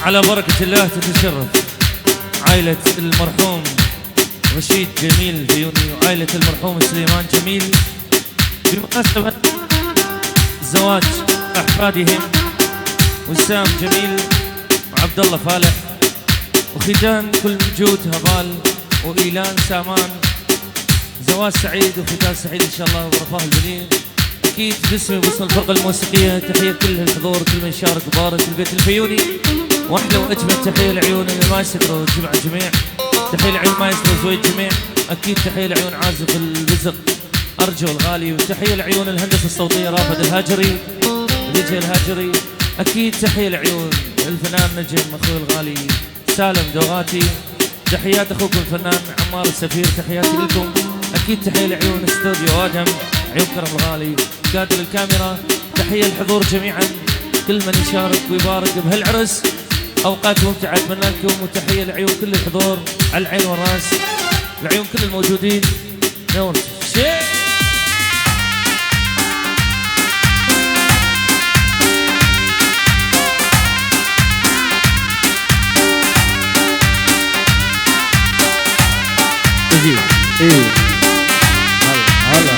على بركة الله تتشرف عائلة المرحوم رشيد جميل بيوني وعائلة المرحوم سليمان جميل بمناسبة زواج أحفادهم وسام جميل وعبد الله فالح وختان كل جود هبال وإيلان سامان. زواج سعيد وختان سعيد إن شاء الله ورفاه البنين. أكيد باسم وباسم الفرقة الموسيقية تحية كل الحضور كل من شارك وبارك في البيت الفيوني. واحلى واجمل تحيه لعيون المايسترو الجميع. تحيه لعيون مايسترو زويد جميع. اكيد تحيه لعيون عازف البزق ارجو الغالي. وتحيه لعيون الهندسه الصوتيه رافد الهاجري ديجي الهاجري. اكيد تحيه لعيون الفنان نجم اخوي الغالي سالم دوغاتي. تحيات اخوكم الفنان عمار السفير تحياتي لكم. اكيد تحيه لعيون استوديو ادم عيون كرم الغالي قادر الكاميرا. تحيه للحضور جميعا كل من يشارك ويبارك بهالعرس. اوقات ممتعه اتمنى لكم. وتحيه لعيون كل الحضور على العين والراس لعيون كل الموجودين. نور شيء ايه هلا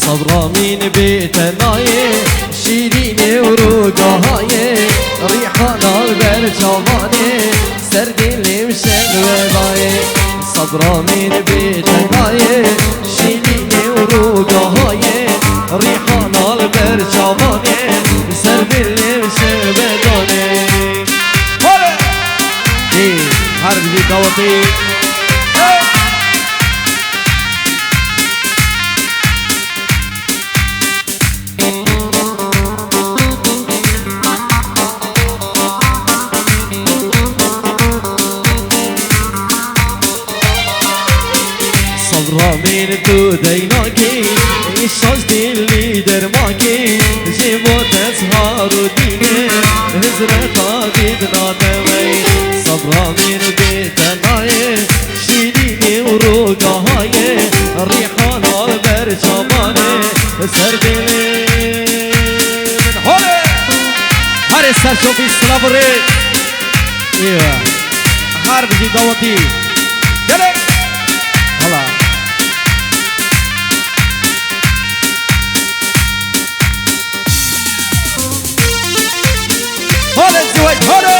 صبرا من بيتناي شيرين وروقهاي ريحان البرجواني سرد اللي مشن وضاي. صبرا من بيتناي شيرين وروقهاي ريحان البرجواني سرد اللي مشن وضاي. ايه حرب جي دوطي من تو ديناكي الشاش دي اللي درماكي جيبو تسهر وديني هزرة بيدنا دوي. صبرا من بيتناي شيريني وروقهاي الريحان البرجماني سربيلي من هولي هاري سرشو في السلابري. ايوه حرب جي دوتي يلا هلا هلا الزواج هلا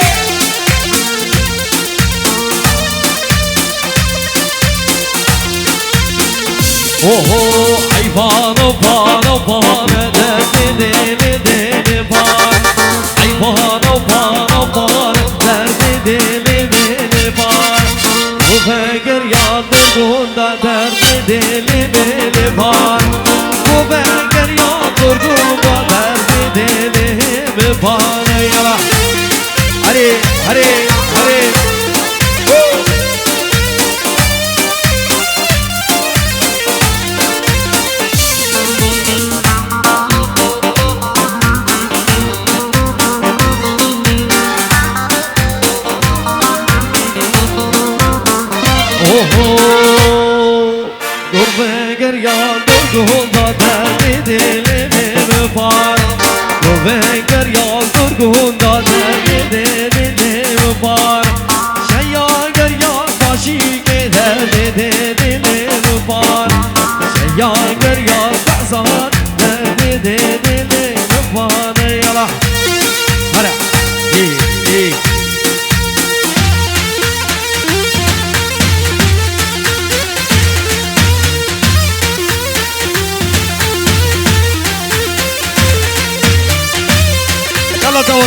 اوه عيبان بان بان درد دل دل بان عيبان بان بان درد دل دل بان وفكر يا درگون درد دل دل بان وفكر يا درگون درد دل بان. يلا هري هري هري Gurbeger yağdır gunda derdi dilimi var. Gurbeger yağdır gunda derdi dilimi var. Şeyager yağ derdi dilim var Şeya gör yar kazan derdi dilim var Yala Hadi İyi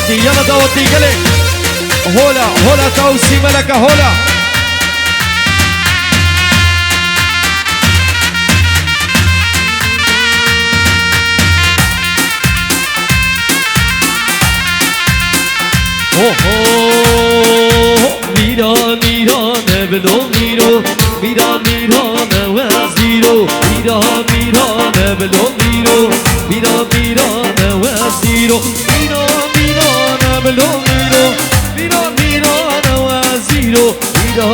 يلا داوتي قلي هولا توسي ملكة هولا ميرا نبلو ميرو ميرا نوازيرو ميرا نبلو ميرو ميرا نوازيرو بلو ميرو ميرا نوازيرو ميرا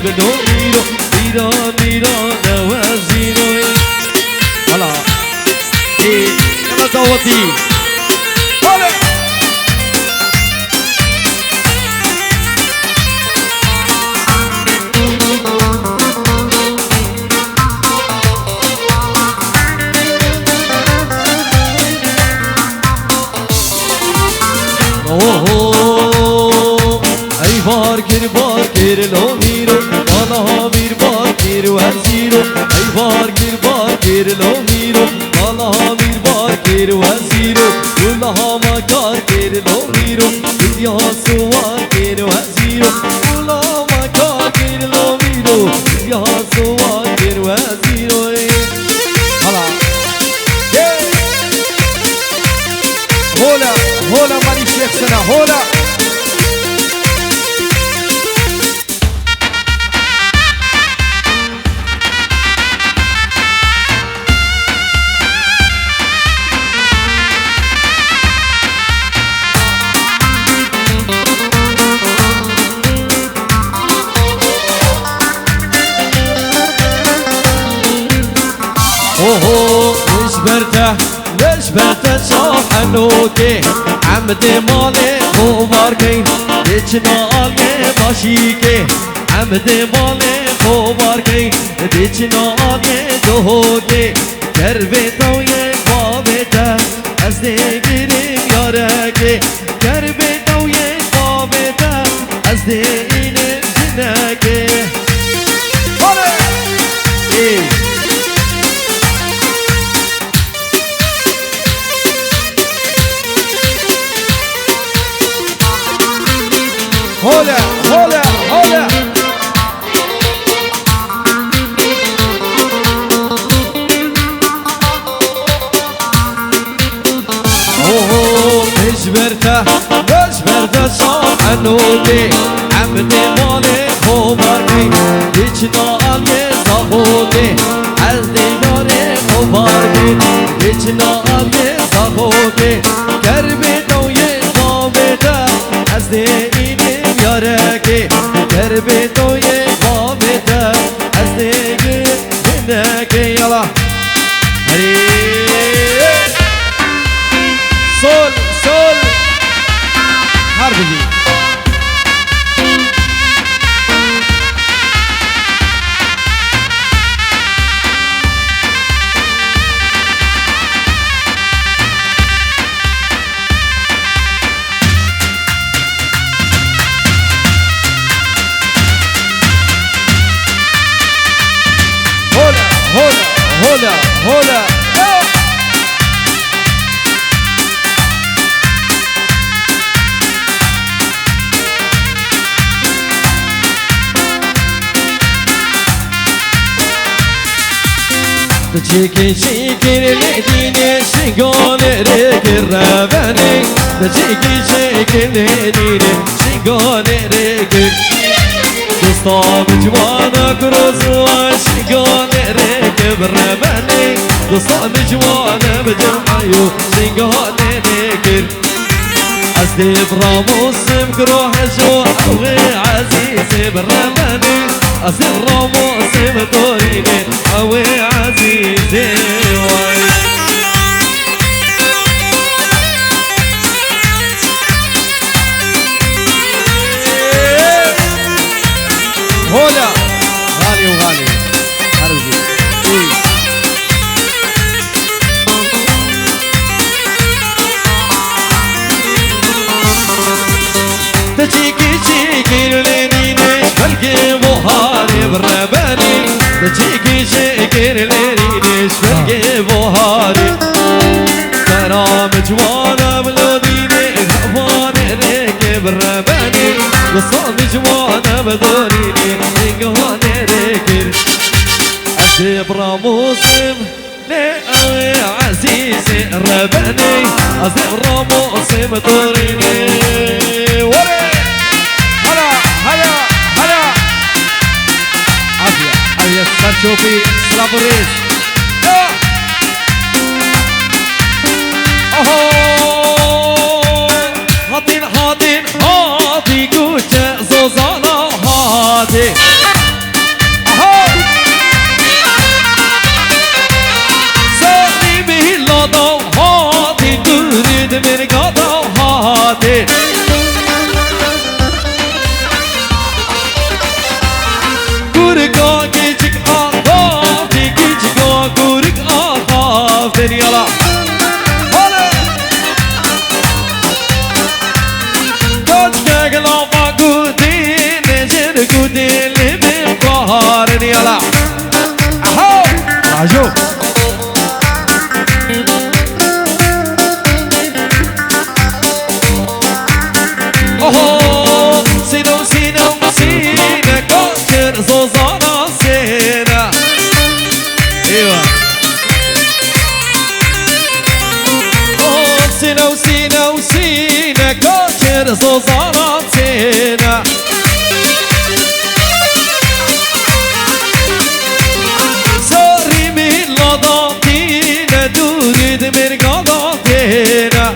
بلو ميرو ميرا نوازيرو هلا يلا داوتي هلا Barkir lo miro, Allah bir barkir vaziro. Ay barkir lo miro, Allah bir barkir vaziro. Allah makar lo miro, ya suakir vaziro. Allah makar lo miro, ya suakir vaziro. Hala, hola mani Sheikh sana hola. ليش برته شاف حنوكي عمدي مالي خوباركي ديچنا آلي باشيكي عمدي مالي خوباركي ديچنا آلي دوهوكي کربي تويه بابته از دیگریم یارکي کربي تويه بابته از دیگریم جنكي هولا اجبرته صاف عنوكي عمدي مالي خوباركي ديچنا آلي صاحوكي عزدي مالي خوباركي ديچنا آلي صاحوكي کربي تويه بابته عزدي ياركي دربي تويه بابته از دیگه بنده يلا هري سول حربي هولا تجيكي شيكي لديني شيقون ريك الراباني تجيكي شيكي لديني شيقون ريك دوستا بجوانا كروزوا شيقون ريك بالراباني دوستا بجوانا بجمعيو شيقون ريك أزدي براموس مكروح جو أوغي عزيزي بالراباني أزدي براموس مطوريني أوغي عزيزي واي هولا لينيش بلقي بوهاري بالرباني بجيكي شكر لينيش بلقي بوهاري كرام جوانا بلوديني غفاني ريكي بالرباني وصام جوانا بدوريني غفاني ريكي أزبرا موسم لأوي عزيزي الرباني أزبرا موسم دوريني وري هلا هلا هلا عافية عافية سرشوفي سلابوريس هاتين هاتين هاتي كوچه زوزانا هاتي ساري بهلادا هاتي تريد مرقادا هاتي كوركا كيچك آخافتي كيچكا كورك آخافتين يلا قودي اللي بقهرني يلا اهو عجوب اهو سينا وسينا وسينا كوشر زوزانا سينا ايوه اهو سينا وسينا وسينا كوشر زوزانا سينا مرقاضاتنا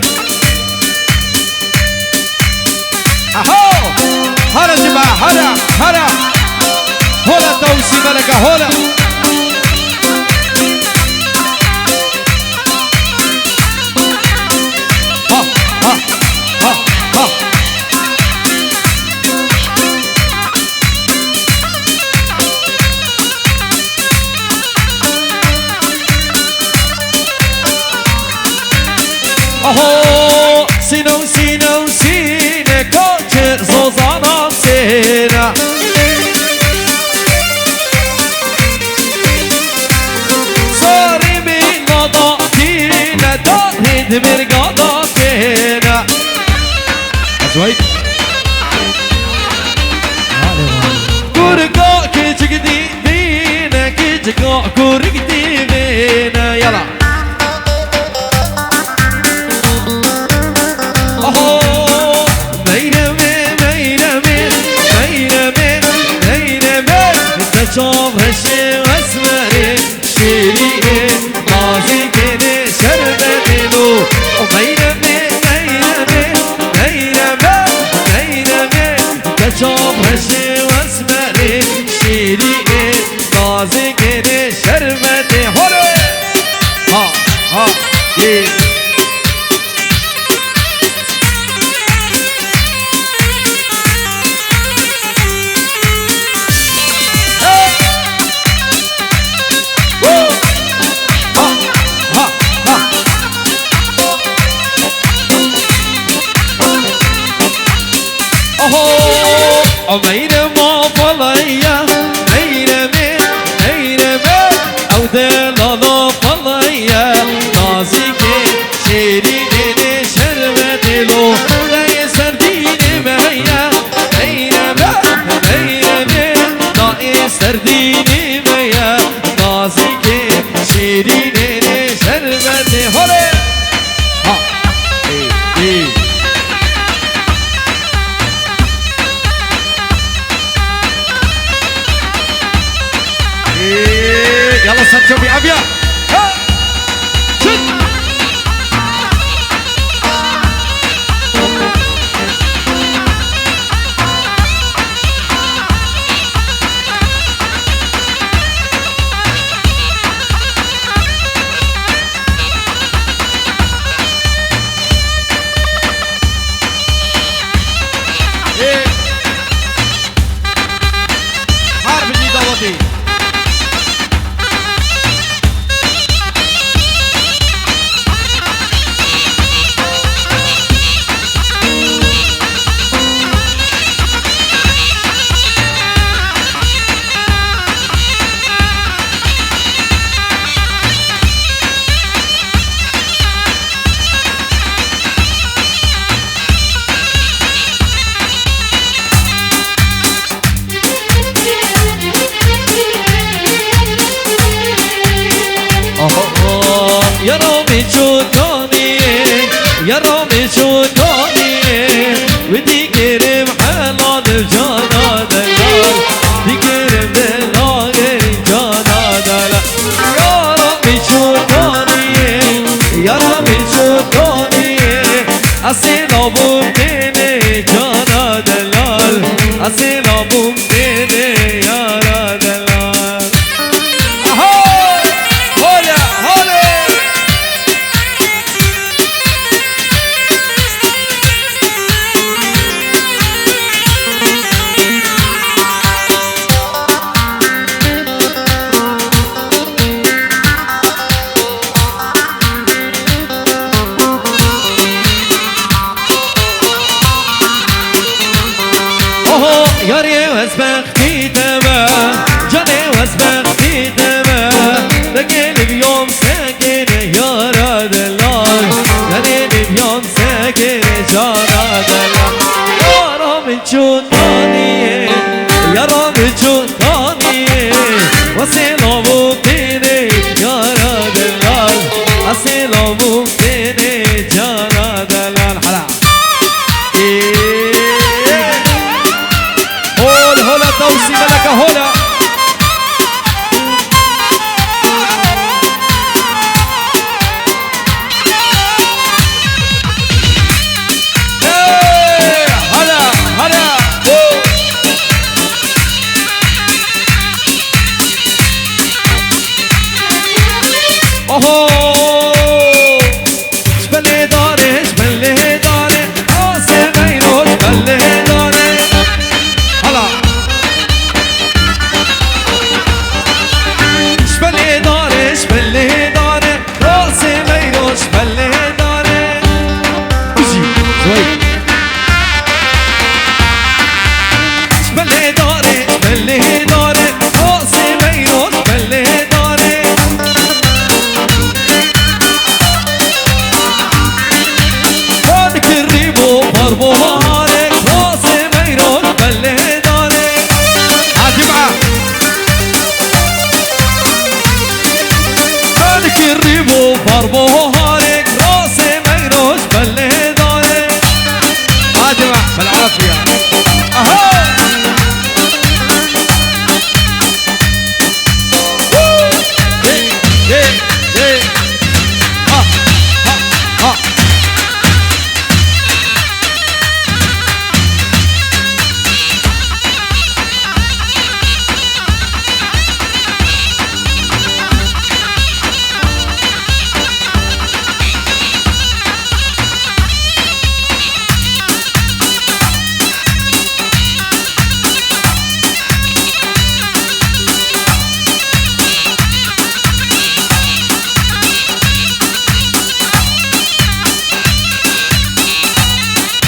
اهو هلا جماعة هلا هلا هلا توسي ملكة هلا ها ها ها ها اهو سينو سينو سينا كوچر زوزانا سينا صاري من نضاتينا دارد مرقاضاتينا أزواج كوركا كيچك دي دينا كيچكا كورك دي بينا يلا شوف هالشي واسمري شيريني نازكني شربتي له وبينمي شوف هالشي واسمري شيريني نازكني شربتي هوري ها ها عمين ما فضيا ميرمي او دلالا فضيا نازكي شيريني شربتي له لا يسرديني ميا ميرمي لا يسرديني ميا نازكي شيريني شربتي هولي ها اي يلا سانشو بعافية شد حرب جديدة وطي اصيل ابو مديني جانا دلال اصيل ابو مديني يا دلال اهو هولا هولا ياري وزبختي تبا جاني وزبختي تبا لقيني بيوم ساكن يا راد الله لقيني بيوم ساكن يا راد الله يا رب تشوفني يا رب تشوفني وصل ابوكني يا راد الله اصل ابوكني يا راد الله حلا هولا توصي ملك هولا هلا هلا اوهو شبلي داري شبلي داري راسي مينو شبلي داري هلا شبلي داري شبلي داري راسي مينو شبلي داري اجي زويد شبلي داري شبلي داري راسي مينو شبلي داري هادك الريبو ضربو هارك راسي مينو شبلي داري عادي معاه هادك الريبو ضربو هارك راسي مينو شبلي داري عادي معاه بالعافية اهو ها ها ها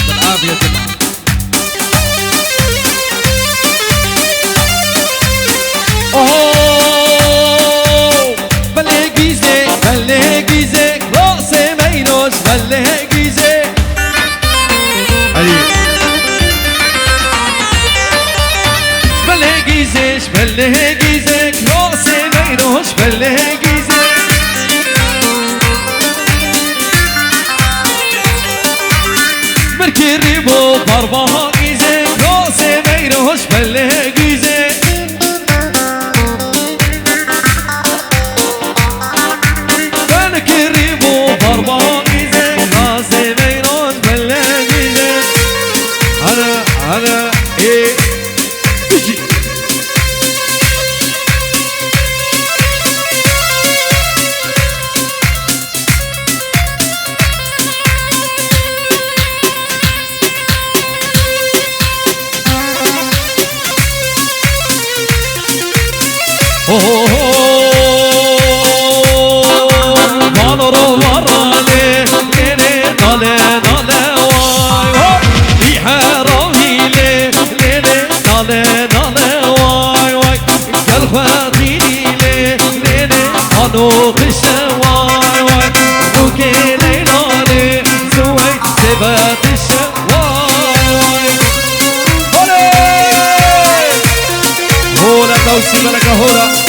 بالعافية جماعة اوه بلي جيزك راسي مينوش بلي جيزك علي بلي جيزك راسي مينوش بلي جيزك بركي الريبو ضربها جيزك راسي مينوش بلي جيزك بركي الريبو ضربها جيزك راسي مينوش بلي جيزك هلا ايه اجي نالرو ورالي ليلي نالي نالي واي واي بيحراوي لي ليلي نالي نالي واي واي قلبي لي ليلي انو قشة واي واي بوكي ليلالي زوي سبات الشة واي واي هولا توسي ملك هولا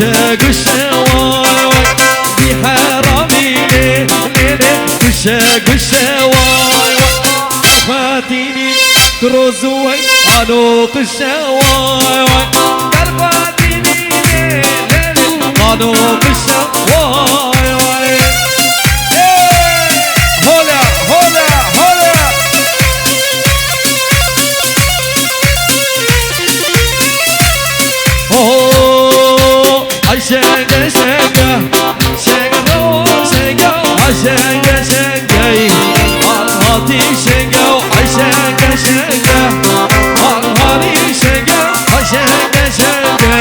قشة قشة واي واي بحرامي ليه ليه قشة قشة واي واي فاتيني كروز واي قالوا قشة واي واي فاتيني ليه ليه قالوا قشة واي واي هولا هولا هولا شنقة شنقة شنقة شنقة شنقة شنقة هاتي شنقة شنقة شنقة هاتي شنقة شنقة شنقة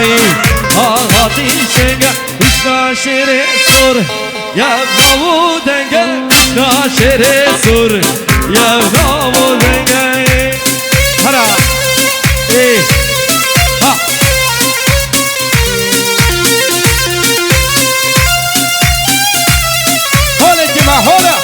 هاتي شنقة وش ناشر السور يا غابو دنقة ناشر السور يا غابو دنقة هلا ايه ها هولا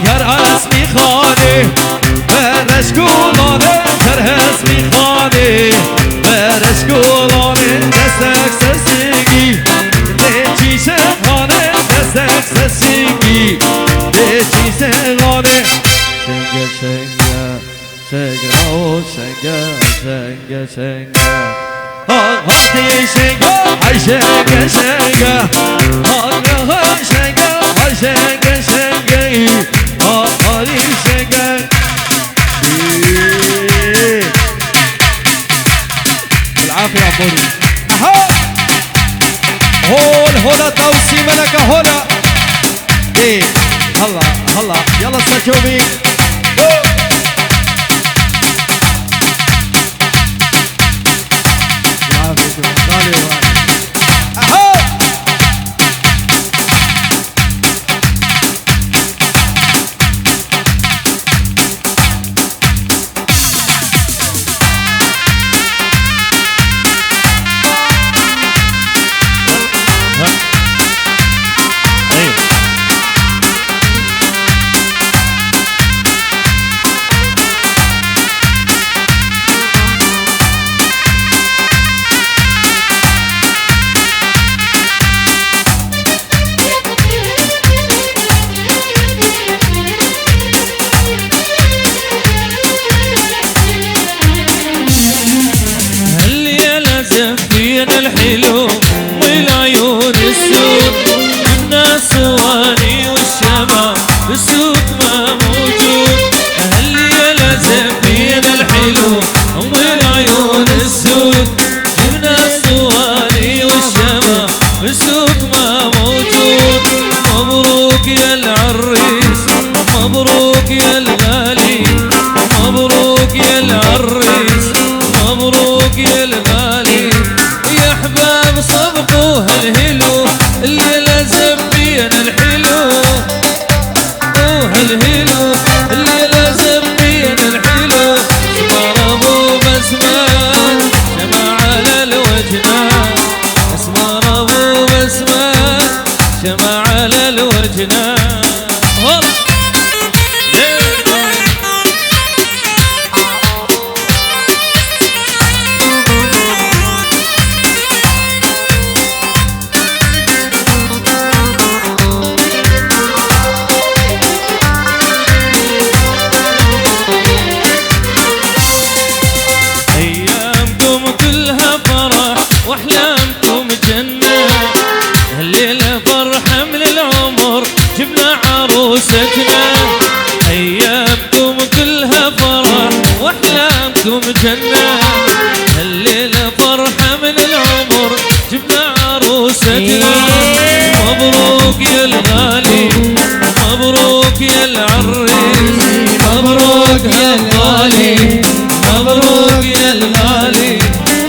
كرهس میخوانه برش گلانه كرهس میخوانه برش گلانه دستک سسیگی دیچی شخانه دستک سسیگی دیچی شخانه شنگه شنگه شنگه او شنگه شنگه شنگه هاتي شنقة شنقة شنقة هاتي شنقة شنقة شنقة هاتي شنقة بالعافية عموري أها هولا توسي ملكة هولا إيه هلا يلا سكوبي الحلو والعيون السود الناس واني والشمع بالسوق ما موجود هاللي لازم فينا الحلو والعيون السود الناس واني والشمع بالسوق ما موجود مبروك يا العريس مبروك يا الغالي مبروك يا العريس مبروك يا الغالي احباب صبقوا هالهلو اللي لازم بينا الحلو هالهلو اللي لازم بينا الحلو اسمر ابو بسمان شمع على الوجنان اسمر ابو بسمان شمع على الوجنان واحلامكم جنة الليلة فرحة من العمر جبنا عروستنا ايامكم كلها فرح واحلامكم جنة الليلة فرحة من العمر جبنا عروستنا مبروك يا الغالي مبروك يا العريس مبروك يا الغالي مبروك يا الغالي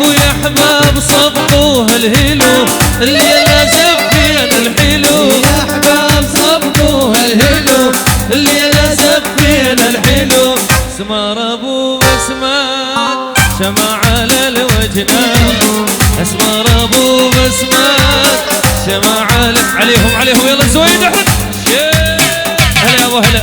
ويا احباب صبقوا هالهلو اللي لازم فينا الحلو يا احباب صبقوا هالهلو اللي لازم فينا الحلو اسمر ابو بسمان شمع على الوجنان اسمر ابو بسمان شمع عليهم يلا زويد هلا ابو هلا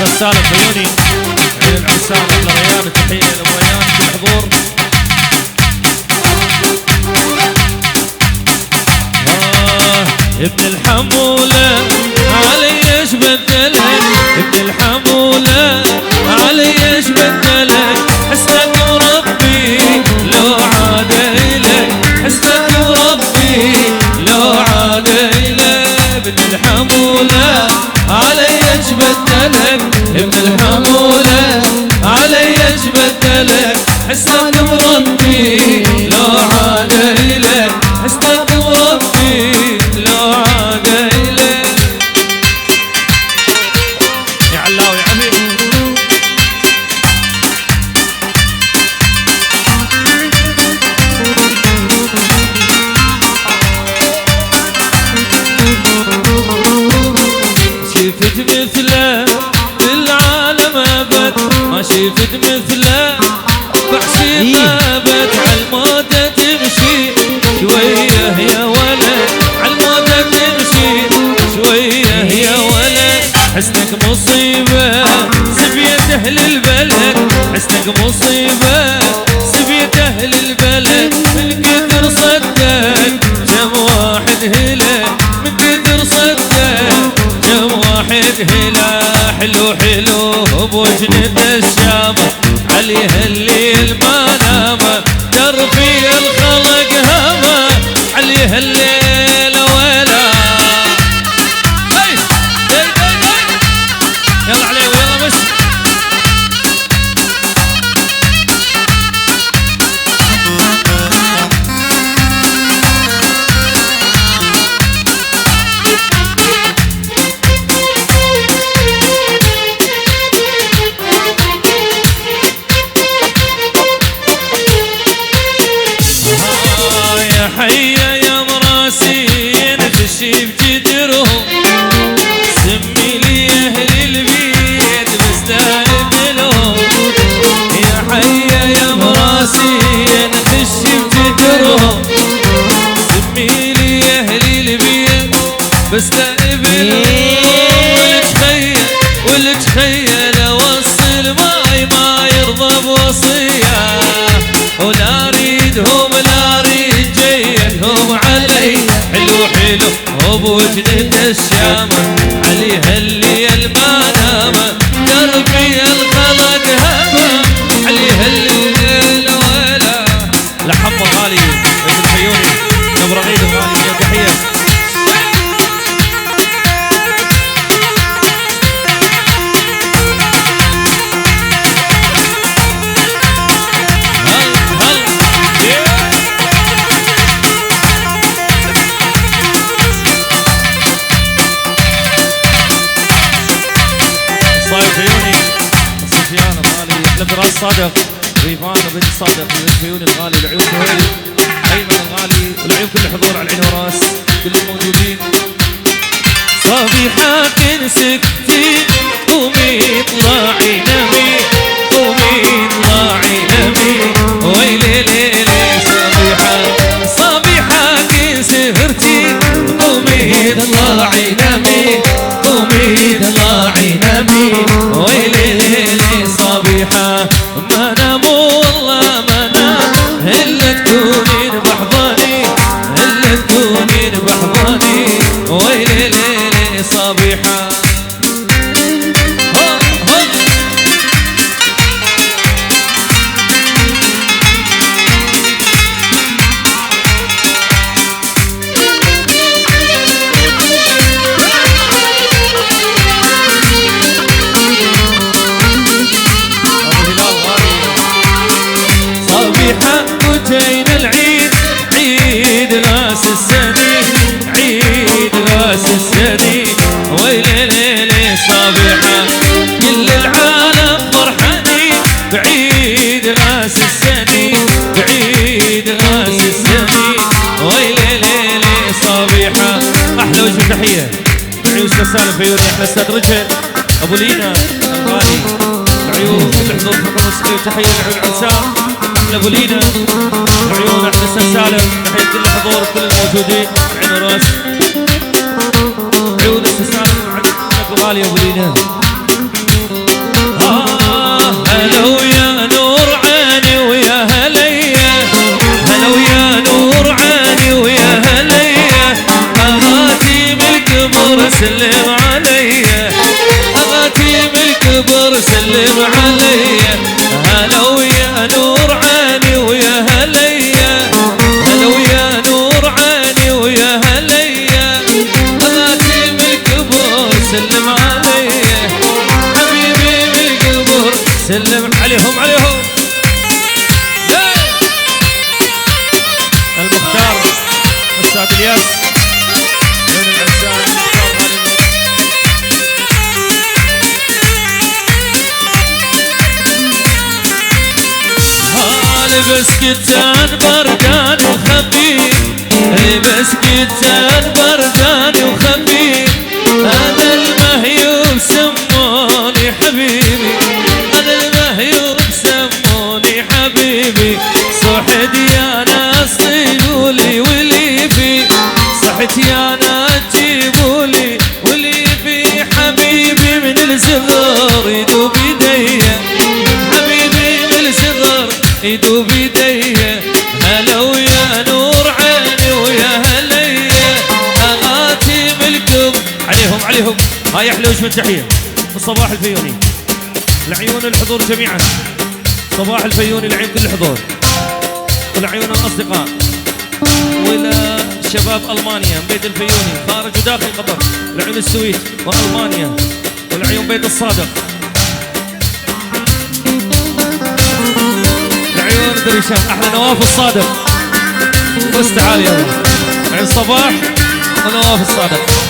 استاذ سالم بيوني عيد العسام احلى ريان تحيه لابو ريان في الحضور. ابن الحمولة علي ايش بدلك ابن الحمولة علي ايش بدلك حسنك وربي لو عاد إلك حسنك وربي لو عاد إلك ابن الحمولة علي ايش بدلك ابن الحمولة علي ايش بدلك حسنك وربي لو عاد إلك حسنك وربي لو عاد إلك يا علاوي حبيبي. شفت مثله بالعالم ابد ما شفت مثله بعشق ابد عالموتة تمشي شوية يا ولد عالموتة تمشي شوية يا ولد حسنك مصيبة سبية اهل البلد حسنك مصيبة سبية اهل البلد من كثر صدق جم واحد هلا من كثر صدق جم واحد هلا حلو حلو بوجنة الشام عليها الليل ما نام درفي الخلق هما عليها الليل ولا يلا عليه ويلا مش يا حيا يا مراسين خشي بجدرهم سمي لي اهل البيت بستقبلهم يا حيا يا مراسين خشي بجدرهم سمي لي اهل البيت بستقبلهم والتخيل اوصل ماي ما يرضى بوصيه ولا اريدهم لا اريد جيهم علي حلو حلو بوجنة الشامة عليها الليل ما نام دربي الخلق هما عليها الليل ولا لحم غالي عيد الحيوني نبرة عيد غالي يا تحية فراس صادق ريفان وبنت صادق والعيون الغالي والعيون سهيل ايمن الغالي والعيون كل الحضور على العين وراس كل الموجودين. صبيحة كنسكتي قومي اطلعي نمي قومي اطلعي نمي ويلي ليلي صبيحة كنسهرتي قومي اطلعي نمي قومي اطلعي نمي ويلي ليلي صبيحة ما نام والله ما نام إلا تكونين بحضاني إلا تكونين بحضاني ويلي ليلي صبيحة وجينا العيد عيد راس السني عيد راس السني ويلي ليلي صبيحة كل العالم فرحانين بعيد راس السني بعيد راس السني ويلي ليلي صبيحة أحلى وجه تحية عيون سالم فيوري أحلى أستاذ رجل أبو لينا الغالي عيون الحضور في الموسيقى وتحية لعيون العسام ابو لينا عيون احلى استاذ سالم تحيه كل الحضور وكل الموجودين عين راس عيون استاذ سالم وعندك غالي ابو لينا هلا ويا نور عيني ويا هليا هلا ويا نور عيني ويا هليا أغاتي من القبر سلم عليا أغاتي من القبر سلم عليا هلا ويا نور عيني ويا هليا هلا ويا نور عيني ويا هليا أغاتي من القبر سلم عليا حبيبي من القبر سلم عليهم عليهم المختار أستاذ الياس بين العزام لبس كتان بردان وخفيف لبس كتان بردان وخفيف هذا المهيوب سموني حبيبي هذا المهيوب سموني حبيبي صحت يا ناس تقولي وليفي صحت يا ناس تجيبولي وليفي حبيبي من الصغر يدوب ايديا حبيبي من الصغر يدوب ايديا هلا ويا نور عيني ويا هليا اغاتي من القلب عليهم عليهم هاي احلى وجبه تحيه الصباح الفيوني لعيون الحضور جميعا صباح الفيوني لعيون كل الحضور ولعيون الاصدقاء والى شباب المانيا من بيت الفيوني خارج وداخل قطر لعيون السويد والمانيا ولعيون بيت الصادق لعيون دريشان احلى نواف الصادق بس تعال يلا عين صباح ونواف الصادق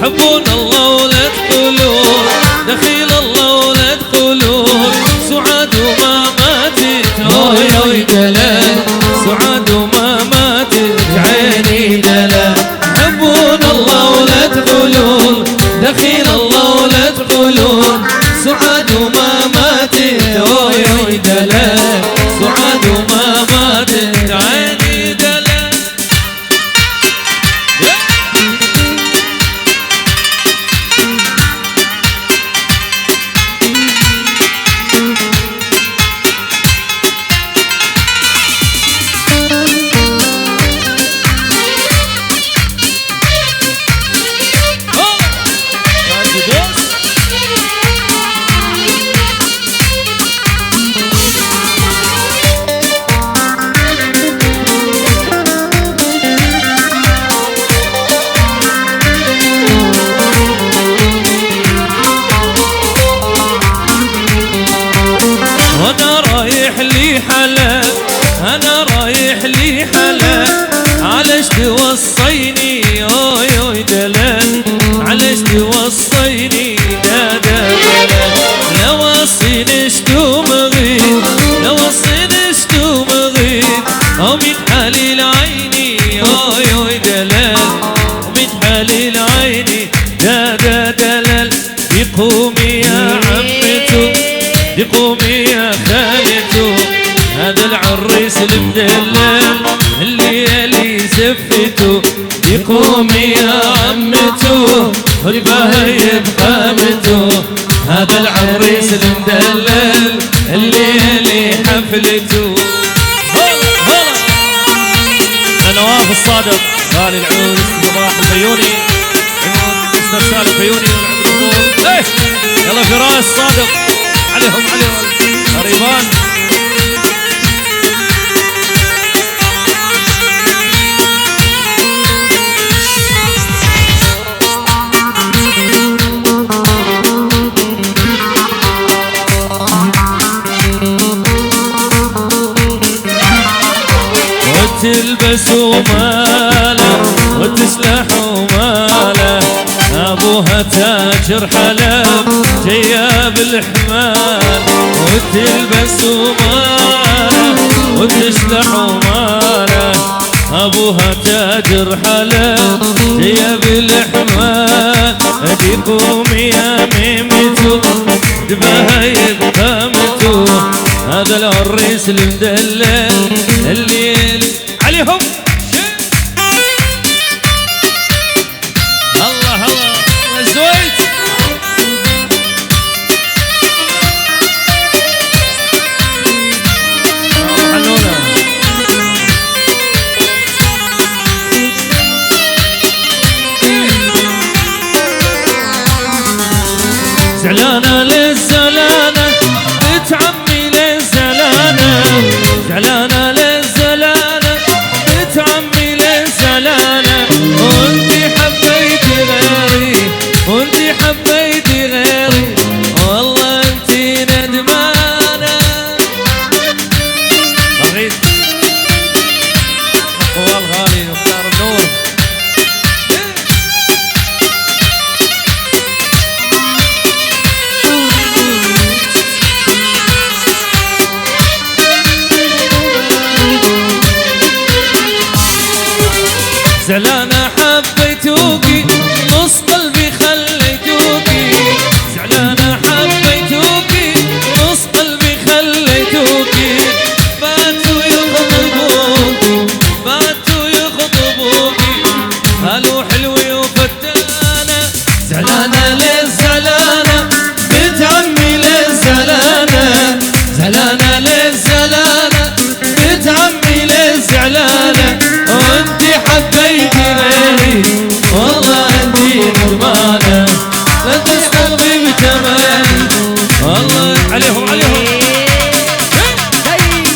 حبون الله ولا تقولون دخيل الله ولا تقولون سعاد وما ماتت اوي دلال سعاد وما ماتت عيني دلال حبون الله ولا تقولون دخيل الله ولا تقولون سعاد وما ماتت اوي دلال سعاد وما ماتت عيني دلال أنا رايح لي حلا علاش توصيني أوي أوي دلال علاش توصيني دا دا دلال لو وصيني شتو مغيب لو وصيني شتو مغيب أو من حليل عيني أوي أوي دلال ومن حليل عيني دا دا دلال يقومي يا عمتو يقومي يا خالتو هذا العريس المدلل اللي زفته يقومي يا عمته والبهايب قامته هذا العريس المدلل اللي حفلته نواف الصادق غالي العود صباح الفيوني عمود استاذ سالم الفيوني والعمود يلا فراس صادق عليهم قريبان وتلبسوا ماله وتسلحوا ماله ابوها تاجر حلب جايه بالحمال وتلبسوا ماله وتسلحوا ماله ابوها تاجر حلب جايه بالحمال اديكم يا ميمتو دبهايب قامتو هذا نزلوا الريس المدلل الليل عليهم الله الله الزويت حنونا زعلانة للزلانة بنت عمي للزلانة زعلانة للزلانة بنت عمي للزلانة وانتي حبيتي غيري وانتي حبيتي غيري والله انتي ندمانة الريس هو الغالي مختار النور زعلانة حبيتوكي نص قلبي خليتوكي زعلانة حبيتوكي نص قلبي خليتوكي باتوا يخطبوكي باتوا يخطبوكي هلو حلوي وفتانة زعلانة للزلانة بنت عمي للزلانة زعلانة للزلانة بنت عمي للزعلانة وانتي حبيتي غيري والله انتي ندمانة لا تستغربي بجمالي والله عليهم عليهم طيب طيب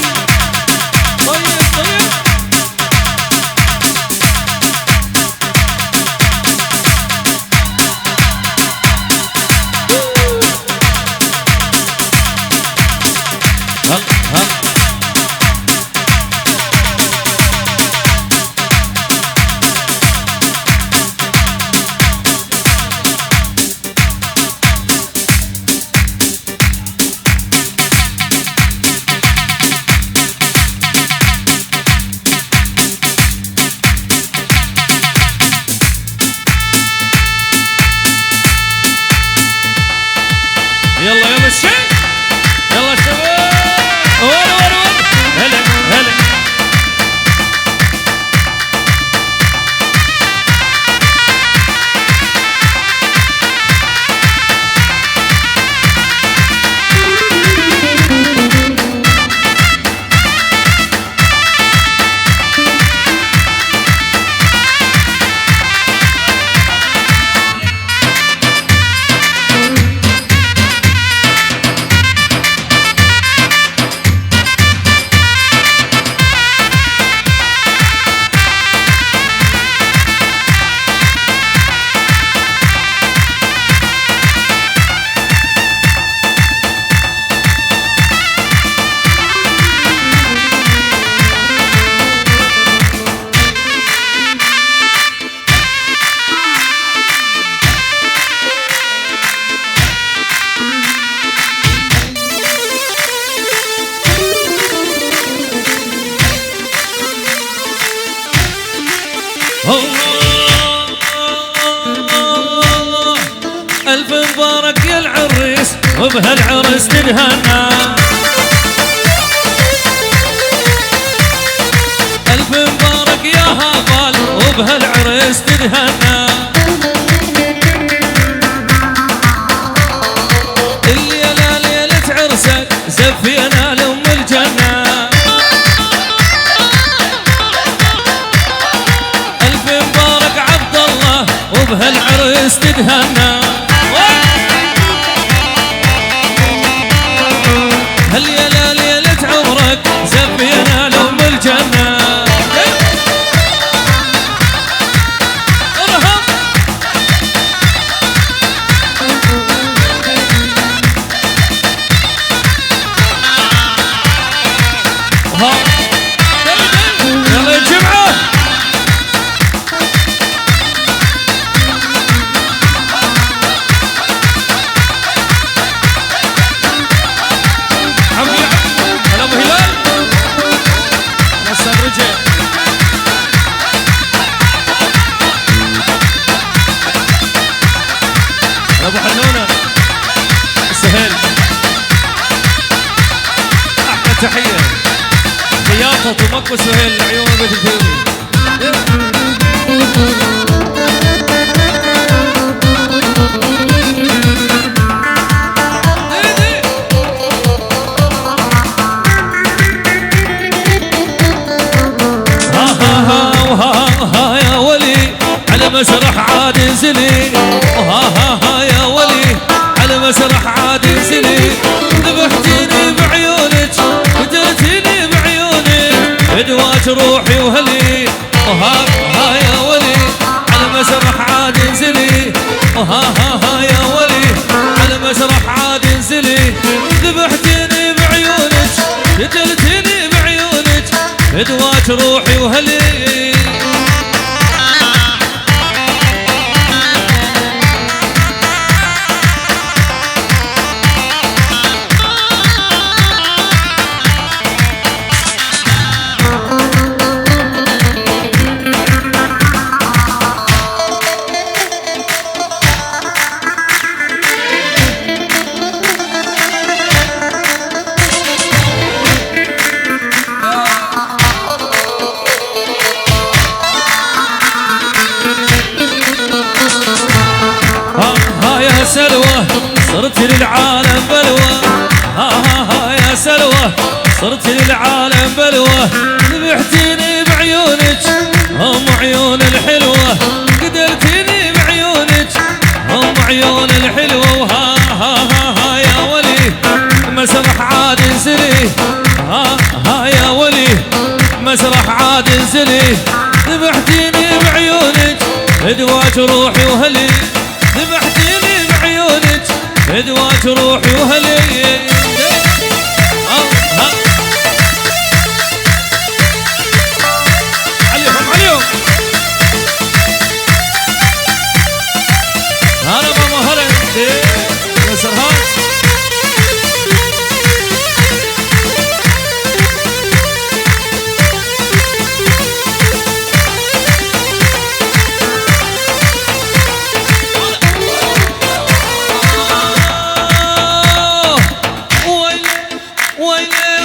يلا يلا الشيء يلا شباب ور ور ور هلا هلا ألف مبارك يا العريس وبهالعرس تدهنا ألف مبارك يا هبال وبهالعرس تدهنا الليلة ليلة عرسك زفينا لأم الجنة ألف مبارك عبد الله وبهالعرس تدهنا هالليلة ليلة عمرك زفينا لأم الجنة ارهب يلا يا جمعة مكو سهيل عيون بيت الفيومي. ها يا ولي على مسرح عاد انزلي. ها يا ولي على مسرح عاد انزلي. ذبحتيني بعيونك قتلتيني بعيونك ادواج روحي وهلي. ها يا ولي على مسرح عاد انزلي. ها يا ولي على مسرح عاد انزلي. ذبحتيني بعيونك قتلتيني بعيونك ادواج روحي وهلي. سلوى صرت للعالم بلوى. ها يا سلوى صرت للعالم بلوى. ذبحتيني بعيونك هم عيون الحلوة قدرتيني بعيونك هم عيون الحلوة. ها يا ولي مسرح عاد انزلي. ها يا ولي مسرح عاد انزلي. ذبحتيني بعيونك ادواج روحي وهلي. ذبحتيني بعيونك ادواج روحي وهلي. عليهم هلا ماما هلا يا سرهات. ويلي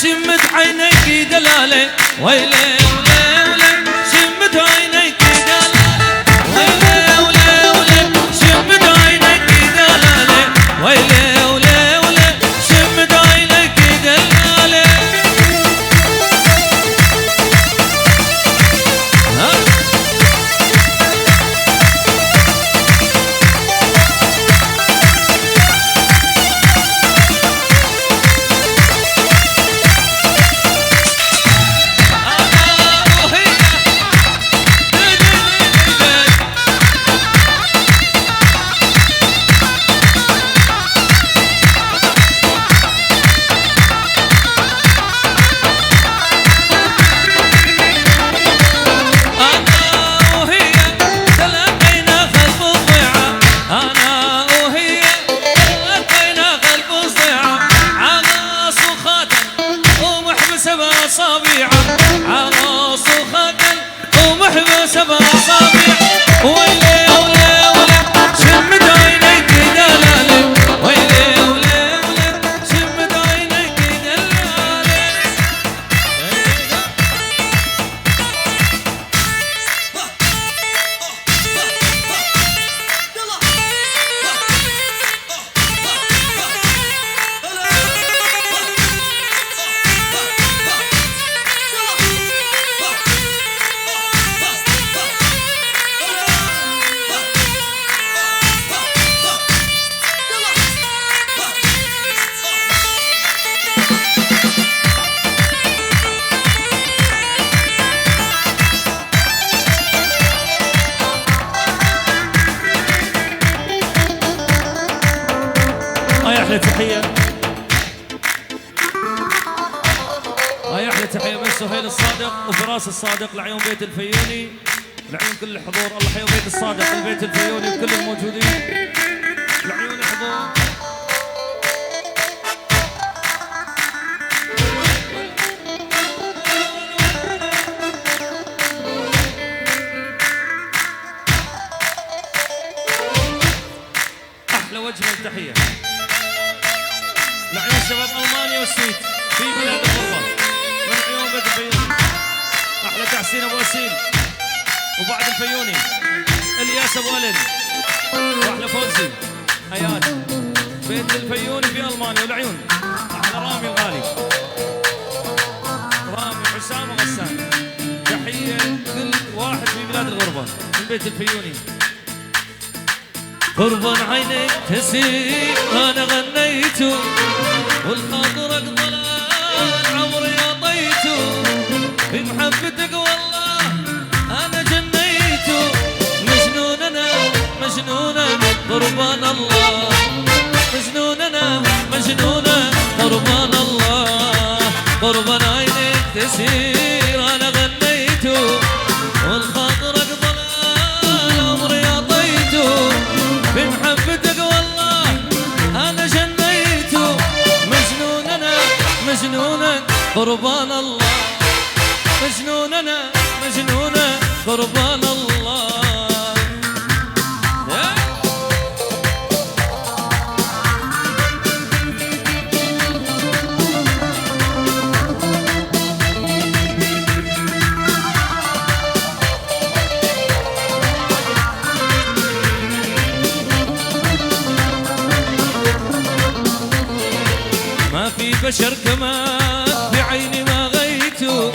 شمت عينيك دلالي. ويلي شمت عينيك دلالي. ويلي شمت عينيك دلالي. عروس وخدل ومحبس باصابع. ويلي شمت عينيك دلالي. ويلي شمت عينيك دلالي. أحلى تحية. هاي أحلى تحية من سهيل الصادق وفراس الصادق لعيون بيت الفيوني. لعيون كل الحضور. الله يحيي بيت الصادق والبيت الفيوني وكل الموجودين. لعيون الحضور. أحلى وجه من تحية. لعيون شباب المانيا والسويد في بلاد الغربه من عيون بيت الفيوني. احلى تحسين ابو اسيل وبعد الفيوني الياس ابو الن واحلى فوزي حيات بيت الفيوني في المانيا والعيون. احلى رامي الغالي رامي حسام وغسان. تحيه كل واحد في بلاد الغربه من بيت الفيوني. قربان عينك تسير انا غنيته والخاطرك ضلال عمري عطيته بمحبتك والله انا جنيته. مجنون انا مجنونة قربان الله مجنون انا مجنونة قربان الله. قربان عينك تسير انا غنيته والخاطرك ضلال عمري عطيته بمحبتك والله انا جنيته. مجنون انا مجنونة قربان الله مجنون انا مجنونة قربان الله. ما في بشر كمان بعيني ما غيته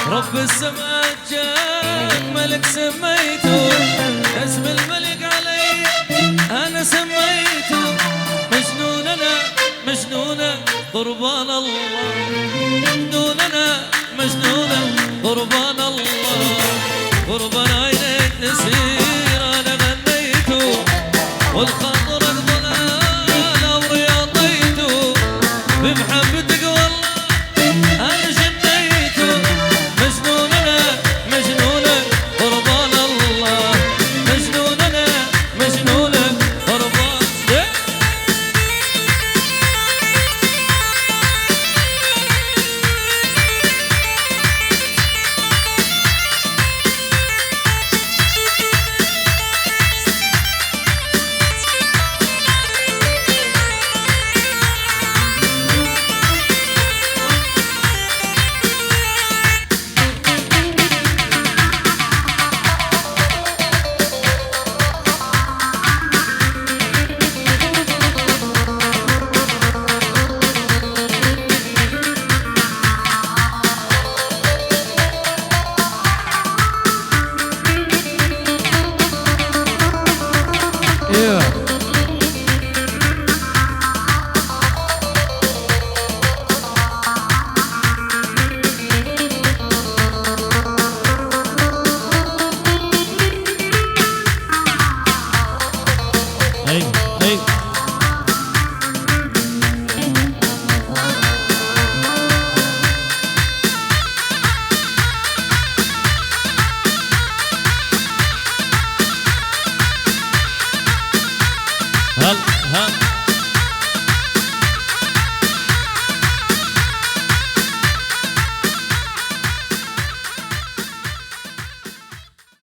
رب السماء جاك ملك سميته اسم الملك علي انا سميته. مجنون انا مجنونة قربان الله مجنون انا مجنونة قربان الله. قربان